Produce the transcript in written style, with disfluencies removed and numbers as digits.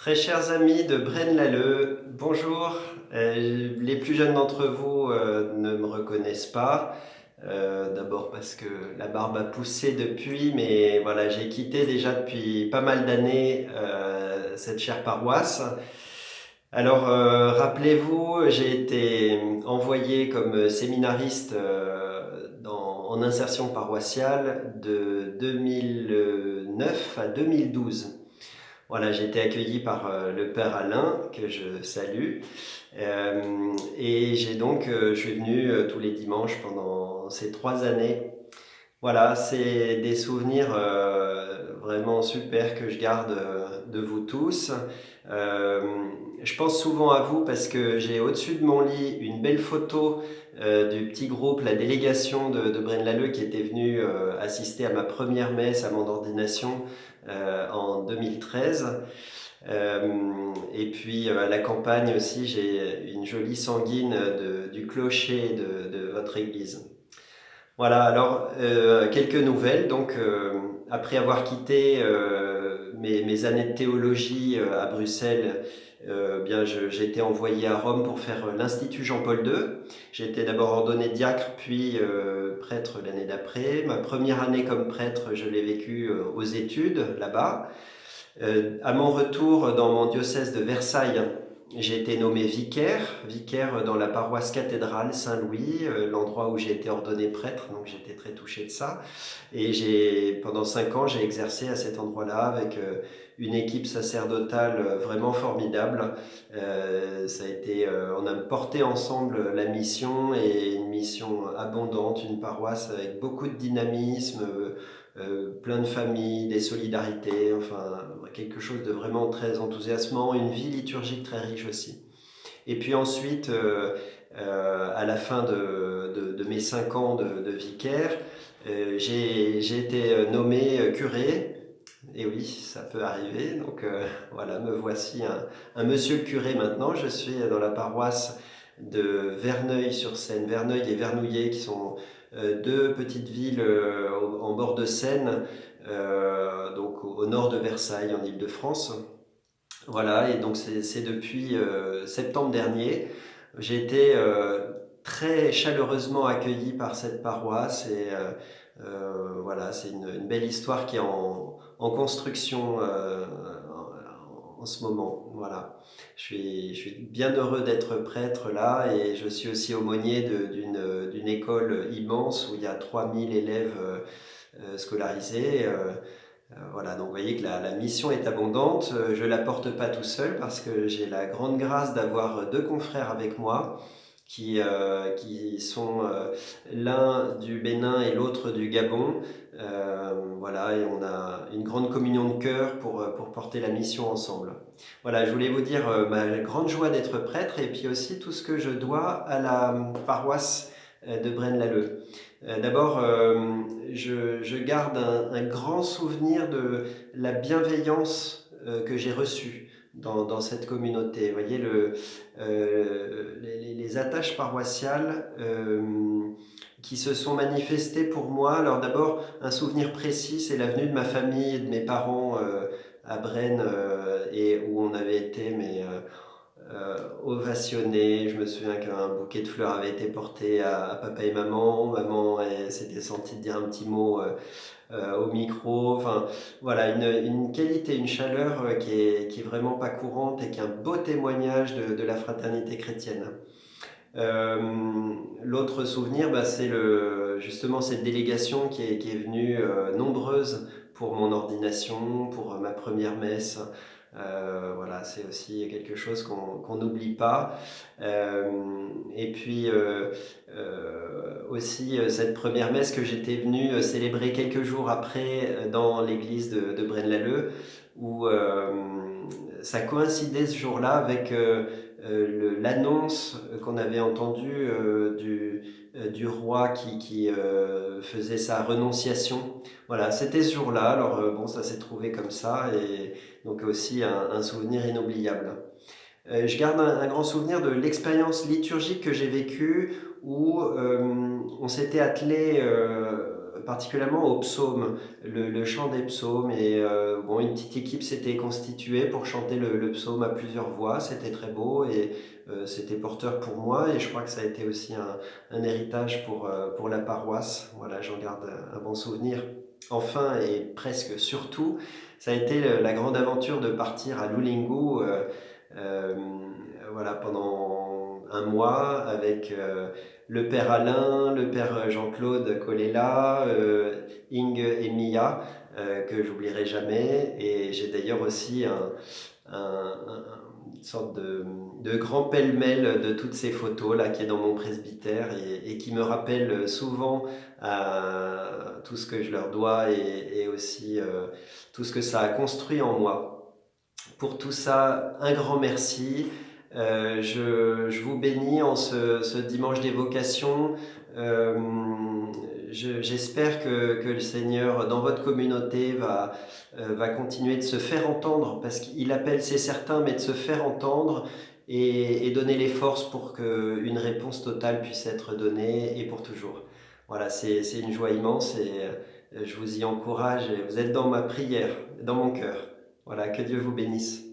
Très chers amis de Braine-l'Alleud, bonjour. Les plus jeunes d'entre vous ne me reconnaissent pas. D'abord parce que la barbe a poussé depuis, mais voilà, j'ai quitté déjà depuis pas mal d'années cette chère paroisse. Alors, rappelez-vous, j'ai été envoyé comme séminariste en insertion paroissiale de 2009 à 2012. Voilà, j'ai été accueilli par le père Alain, que je salue. Et je suis venu tous les dimanches pendant ces 3 années. Voilà, c'est des souvenirs vraiment super que je garde de vous tous. Euh, je pense souvent à vous parce que j'ai au-dessus de mon lit une belle photo du petit groupe, la délégation de Braine-l'Alleud qui était venue assister à ma première messe, à mon ordination en 2013. Et puis à la campagne aussi, j'ai une jolie sanguine du clocher de votre église. Voilà, alors quelques nouvelles. Donc, après avoir quitté mes années de théologie à Bruxelles, j'ai été envoyé à Rome pour faire l'Institut Jean-Paul II. J'ai été d'abord ordonné diacre, puis prêtre l'année d'après. Ma première année comme prêtre, je l'ai vécue aux études là-bas. À mon retour dans mon diocèse de Versailles, j'ai été nommé vicaire dans la paroisse cathédrale Saint-Louis, l'endroit où j'ai été ordonné prêtre, donc j'étais très touché de ça. Et pendant 5 ans, j'ai exercé à cet endroit-là avec une équipe sacerdotale vraiment formidable. On a porté ensemble la mission et une mission abondante, une paroisse avec beaucoup de dynamisme, plein de familles, des solidarités, enfin quelque chose de vraiment très enthousiasmant, une vie liturgique très riche aussi. Et puis ensuite, à la fin de mes 5 ans de vicaire, j'ai été nommé curé. Et oui, ça peut arriver. Donc voilà, me voici un monsieur le curé maintenant. Je suis dans la paroisse de Verneuil-sur-Seine, Verneuil et Vernouillet, qui sont deux petites villes en bord de Seine, donc au nord de Versailles, en Île-de-France. Voilà, et donc c'est depuis septembre dernier. J'ai été très chaleureusement accueilli par cette paroisse et voilà, c'est une belle histoire qui est en construction en ce moment. Voilà. Je suis bien heureux d'être prêtre là et je suis aussi aumônier d'une école immense où il y a 3000 élèves scolarisés. Voilà, donc vous voyez que la mission est abondante. Je ne la porte pas tout seul parce que j'ai la grande grâce d'avoir deux confrères avec moi qui sont l'un du Bénin et l'autre du Gabon. Voilà, et on a une grande communion de cœur pour porter la mission ensemble. Voilà, je voulais vous dire ma grande joie d'être prêtre et puis aussi tout ce que je dois à la paroisse de Braine-l'Alleud. D'abord, je garde un grand souvenir de la bienveillance que j'ai reçue dans cette communauté. Vous voyez, les attaches paroissiales qui se sont manifestées pour moi. Alors d'abord, un souvenir précis, c'est la venue de ma famille et de mes parents à Braine, et où on avait été, ovationné. Je me souviens qu'un bouquet de fleurs avait été porté à papa et maman. Maman s'était sentie dire un petit mot au micro. Enfin, voilà, une qualité, une chaleur qui est vraiment pas courante et qui est un beau témoignage de la fraternité chrétienne. Euh, L'autre souvenir, c'est justement cette délégation qui est venue nombreuse pour mon ordination, pour ma première messe. Voilà, c'est aussi quelque chose qu'on n'oublie pas. Et puis aussi cette première messe que j'étais venu célébrer quelques jours après dans l'église de Braine-l'Alleud, où ça coïncidait ce jour-là avec l'annonce qu'on avait entendue du roi qui faisait sa renonciation. Voilà, c'était ce jour-là. Alors bon, ça s'est trouvé comme ça et donc aussi un souvenir inoubliable. Je garde un grand souvenir de l'expérience liturgique que j'ai vécue où on s'était attelé particulièrement aux psaumes, le chant des psaumes. Et bon, une petite équipe s'était constituée pour chanter le psaume à plusieurs voix. C'était très beau et c'était porteur pour moi. Et je crois que ça a été aussi un héritage pour la paroisse. Voilà, j'en garde un bon souvenir. Enfin, et presque surtout, ça a été la grande aventure de partir à Loulingu. Euh, voilà, pendant un mois avec le père Alain, le père Jean-Claude Colella, Inge et Mia, que j'oublierai jamais. Et j'ai d'ailleurs aussi une sorte de grand pêle-mêle de toutes ces photos là qui est dans mon presbytère et qui me rappelle souvent tout ce que je leur dois et aussi tout ce que ça a construit en moi. Pour tout ça, un grand merci. Je vous bénis en ce dimanche d'évocation. Euh, J'espère que le Seigneur, dans votre communauté, va continuer de se faire entendre, parce qu'il appelle, c'est certain, mais de se faire entendre et donner les forces pour qu'une réponse totale puisse être donnée et pour toujours. Voilà, c'est une joie immense et je vous y encourage. Et vous êtes dans ma prière, dans mon cœur. Voilà, que Dieu vous bénisse.